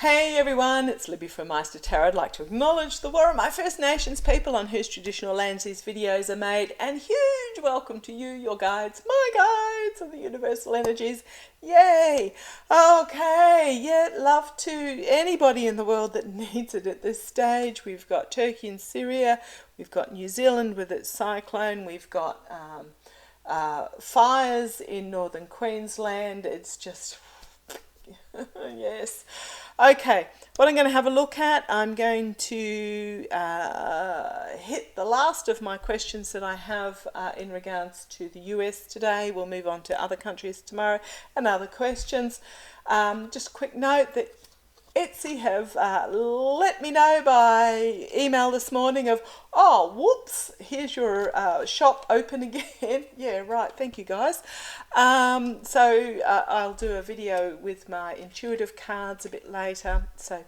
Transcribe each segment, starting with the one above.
Hey everyone, it's Libby from Meister Tarot. I'd like to acknowledge the War of my First Nations people on whose traditional lands these videos are made, and huge welcome to you, your guides, my guides of the universal energies. Yay! Okay, yeah, love to anybody in the world that needs it at this stage. We've got Turkey and Syria, we've got New Zealand with its cyclone, we've got fires in northern Queensland. It's just yes. Okay, what I'm going to have a look at, I'm going to hit the last of my questions that I have in regards to the US today. We'll move on to other countries tomorrow and other questions. Just a quick note that Etsy have let me know by email this morning of, oh, whoops, here's your shop open again. Yeah, right, thank you guys. So I'll do a video with my intuitive cards a bit later, so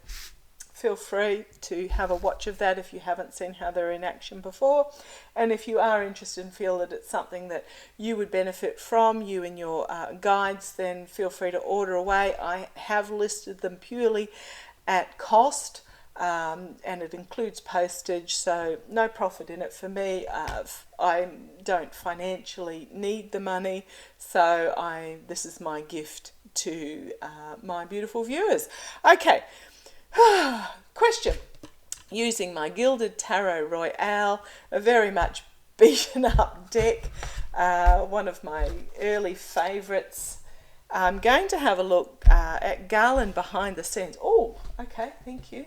feel free to have a watch of that if you haven't seen how they're in action before. And if you are interested and feel that it's something that you would benefit from, you and your guides, then feel free to order away. I have listed them purely at cost, and it includes postage, so no profit in it for me. I don't financially need the money, so this is my gift to my beautiful viewers. Okay. Question. Using my Gilded Tarot Royale, a very much beaten up deck, one of my early favourites. I'm going to have a look at Garland behind the scenes. Oh, okay, thank you.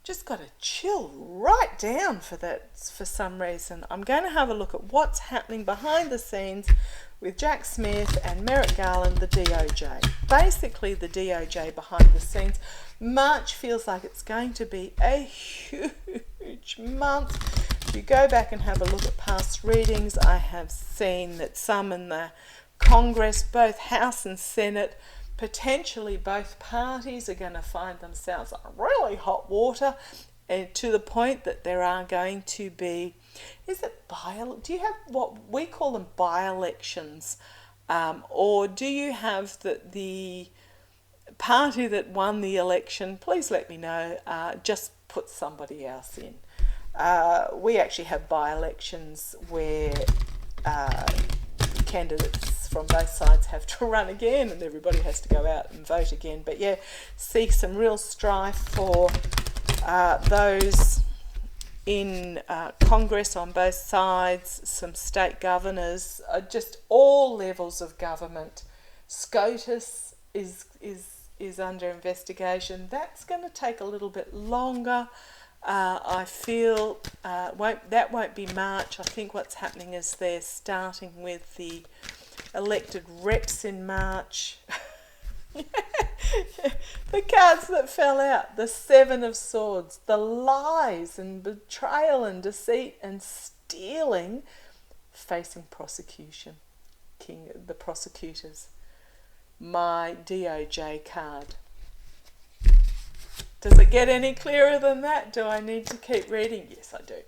Just got a chill right down for that for some reason. I'm going to have a look at what's happening behind the scenes with Jack Smith and Merrick Garland, the DoJ. Basically, the DoJ behind the scenes. March feels like it's going to be a huge month. If you go back and have a look at past readings, I have seen that some in the Congress, both House and Senate, potentially both parties are going to find themselves in really hot water, and to the point that there are going to be, do you have what we call them by-elections, or do you have the party that won the election, please let me know, just put somebody else in. We actually have by-elections where candidates from both sides have to run again and everybody has to go out and vote again. But yeah, see some real strife for those in Congress on both sides, some state governors, just all levels of government. SCOTUS is under investigation. That's going to take a little bit longer. I feel that won't be March. I think what's happening is they're starting with the elected reps in March. The cards that fell out, the Seven of Swords, the lies and betrayal and deceit and stealing, facing prosecution, the prosecutors. My DoJ card. Does it get any clearer than that? Do I need to keep reading? Yes, I do.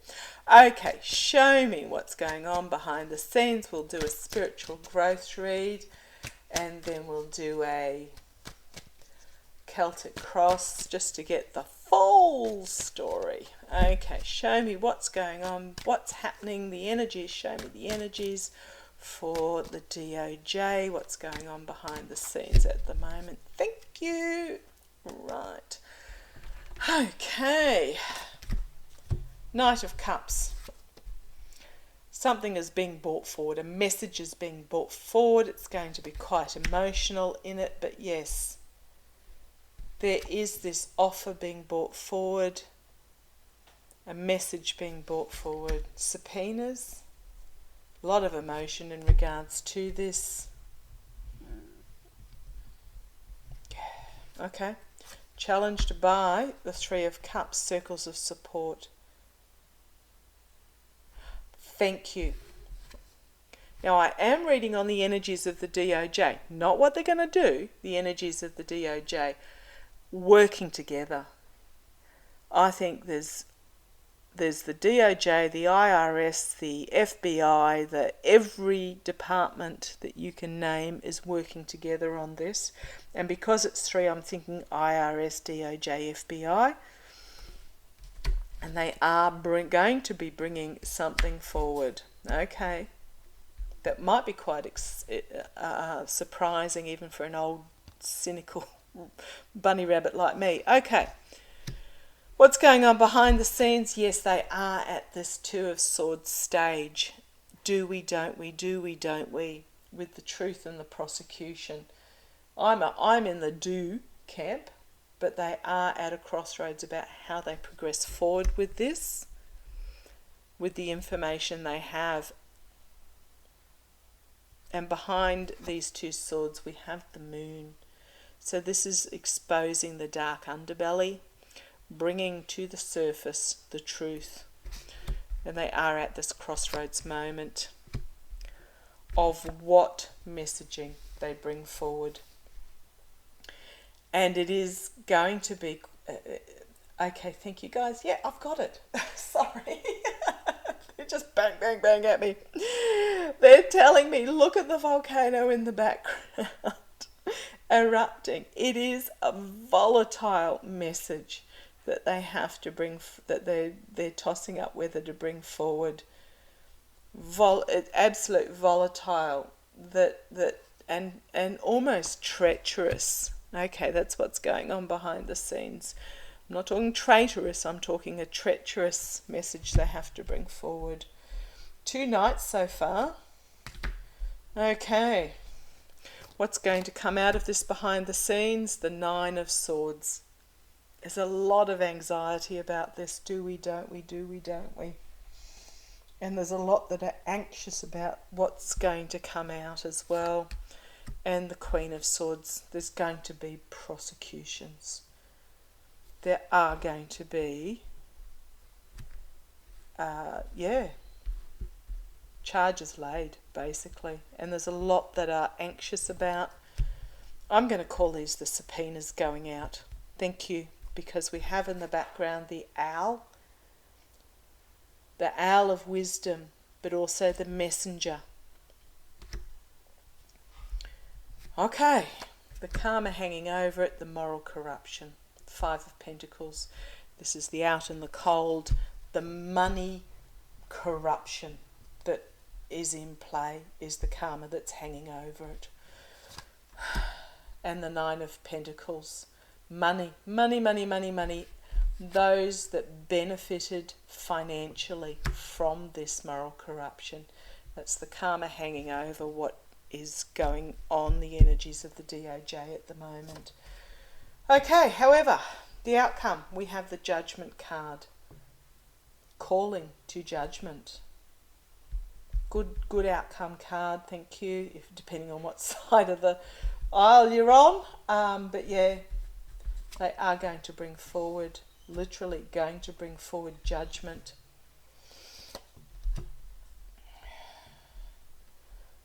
Okay, show me what's going on behind the scenes. We'll do a spiritual growth read, and then we'll do a Celtic cross just to get the full story. Okay, show me what's going on, what's happening, the energies. Show me the energies for the DoJ, what's going on behind the scenes at the moment. Thank you. Right. Okay. Knight of Cups. Something is being brought forward. A message is being brought forward. It's going to be quite emotional in it, but yes, there is this offer being brought forward, a message being brought forward. Subpoenas. A lot of emotion in regards to this. Okay. Challenged by the Three of Cups, circles of support. Thank you. Now, I am reading on the energies of the DoJ, not what they're going to do, the energies of the DoJ working together. I think there's there's the DoJ, the IRS, the FBI, every department that you can name is working together on this. And because it's three, I'm thinking IRS, DoJ, FBI. And they are going to be bringing something forward. Okay. That might be quite surprising even for an old cynical bunny rabbit like me. Okay. What's going on behind the scenes? Yes, they are at this Two of Swords stage. Do we, don't we, do we, don't we, with the truth and the prosecution. I'm in the do camp, but they are at a crossroads about how they progress forward with this, with the information they have. And behind these two swords we have the moon. So this is exposing the dark underbelly, bringing to the surface the truth. And they are at this crossroads moment of what messaging they bring forward. And it is going to be... okay, thank you guys. Yeah, I've got it. Sorry. They just bang, bang, bang at me. They're telling me, look at the volcano in the background erupting. It is a volatile message that they have to bring, that they're tossing up whether to bring forward. Absolute volatile, and almost treacherous. Okay, that's what's going on behind the scenes. I'm not talking traitorous, I'm talking a treacherous message they have to bring forward. 2 nights so far. Okay, what's going to come out of this behind the scenes? The 9 of Swords. There's a lot of anxiety about this. Do we, don't we, do we, don't we? And there's a lot that are anxious about what's going to come out as well. And the Queen of Swords. There's going to be prosecutions. There are going to be, charges laid, basically. And there's a lot that are anxious about. I'm going to call these the subpoenas going out. Thank you. Because we have in the background the owl of wisdom, but also the messenger. Okay, the karma hanging over it, the moral corruption. 5 of Pentacles. This is the out in the cold, the money corruption that is in play, is the karma that's hanging over it. And the 9 of Pentacles. Money, money, money, money, money. Those that benefited financially from this moral corruption. That's the karma hanging over what is going on, the energies of the DoJ at the moment. Okay, however, the outcome, we have the Judgment card. Calling to judgment. Good outcome card, thank you, if depending on what side of the aisle you're on. But yeah, they are going to bring forward, literally going to bring forward judgment.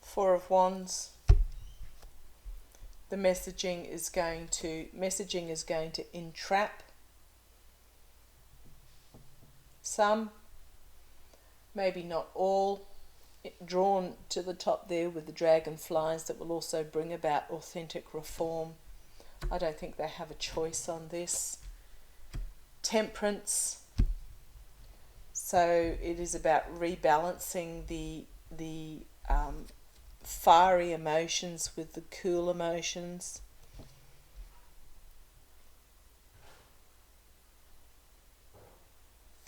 4 of Wands. The messaging is going to entrap some, maybe not all, drawn to the top there with the dragonflies that will also bring about authentic reform. I don't think they have a choice on this. Temperance. So it is about rebalancing the fiery emotions with the cool emotions.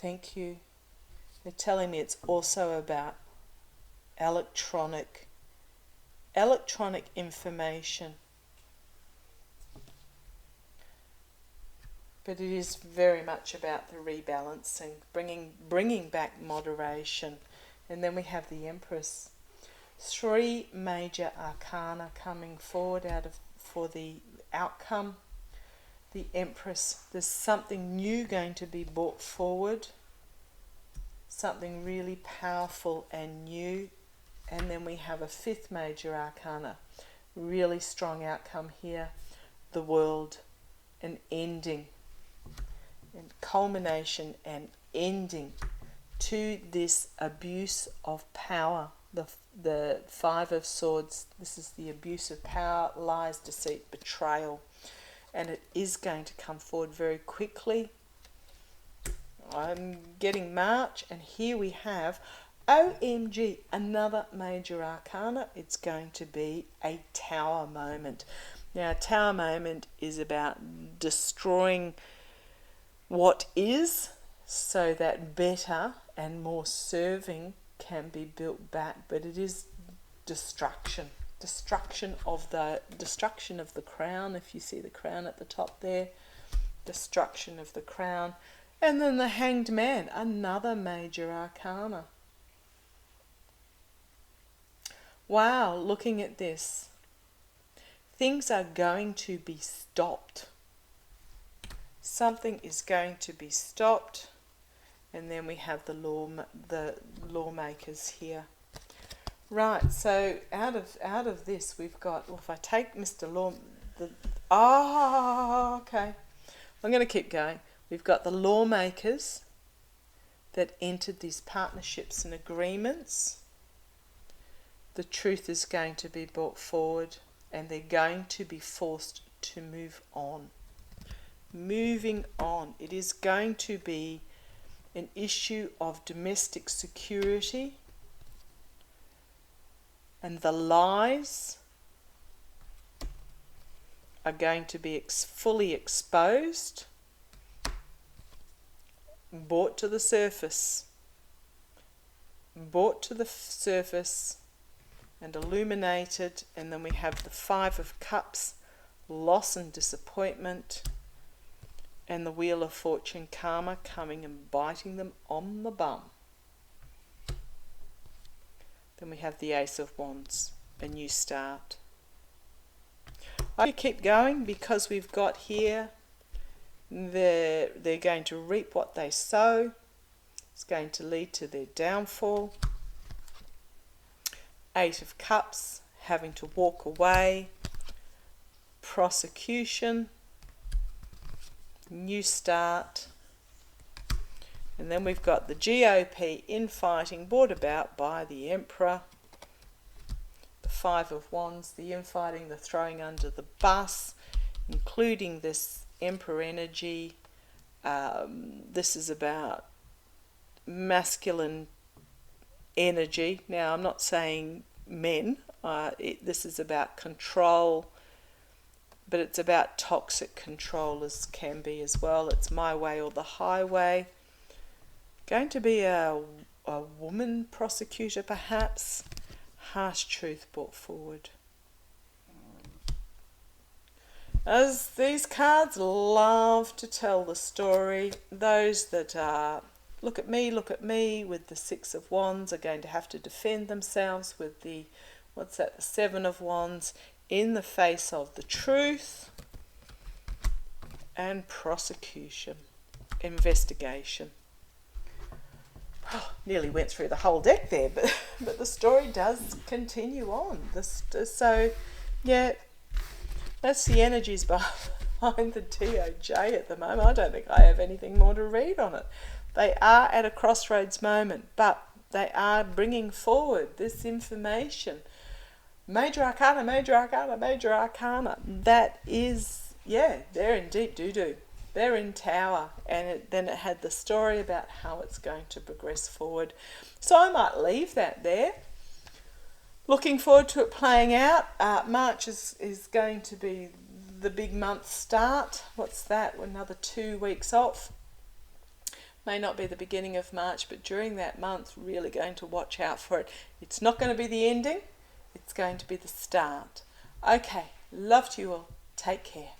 Thank you. They're telling me it's also about electronic information. But it is very much about the rebalancing, bringing back moderation. And then we have the Empress. 3 major arcana coming forward for the outcome. The Empress. There's something new going to be brought forward. Something really powerful and new. And then we have a 5th major arcana. Really strong outcome here. The World. An ending. And culmination and ending to this abuse of power. The Five of Swords, this is the abuse of power, lies, deceit, betrayal. And it is going to come forward very quickly. I'm getting March, and here we have, OMG, another major arcana. It's going to be a Tower moment. Now, a Tower moment is about destroying what is so that better and more serving can be built back, but it is destruction of the crown. If you see the crown at the top there, destruction of the crown. And then the Hanged Man, another major arcana. Wow, looking at this, things are going to be stopped. Something is going to be stopped. And then we have the lawmakers here. Right, so out of this we've got, well, if I take Mr. Okay. I'm going to keep going. We've got the lawmakers that entered these partnerships and agreements. The truth is going to be brought forward, and they're going to be forced to move on. Moving on. It is going to be an issue of domestic security, and the lies are going to be fully exposed, brought to the surface, and illuminated. And then we have the Five of Cups, loss and disappointment, and the Wheel of Fortune, karma coming and biting them on the bum. Then we have the Ace of Wands, a new start. I keep going because we've got here, they're going to reap what they sow. It's going to lead to their downfall. Eight of Cups, having to walk away. Prosecution. New start. And then we've got the GOP, infighting, brought about by the Emperor. The Five of Wands, the infighting, the throwing under the bus, including this Emperor energy. This is about masculine energy. Now, I'm not saying men. This is about control, but it's about toxic control as can be as well. It's my way or the highway. Going to be a woman prosecutor, perhaps. Harsh truth brought forward. As these cards love to tell the story, those that are look at me with the Six of Wands are going to have to defend themselves with the, the Seven of Wands, in the face of the truth and prosecution, investigation. Oh, nearly went through the whole deck there, but the story does continue on. So, yeah, that's the energies behind the DoJ at the moment. I don't think I have anything more to read on it. They are at a crossroads moment, but they are bringing forward this information. Major arcana, major arcana, major arcana. That is, yeah, they're in deep doo-doo. They're in Tower, and then it had the story about how it's going to progress forward. So I might leave that there. Looking forward to it playing out. March is going to be the big month start. What's that? Another 2 weeks off. May not be the beginning of March, but during that month, really going to watch out for it. It's not going to be the ending. It's going to be the start. Okay, love to you all. Take care.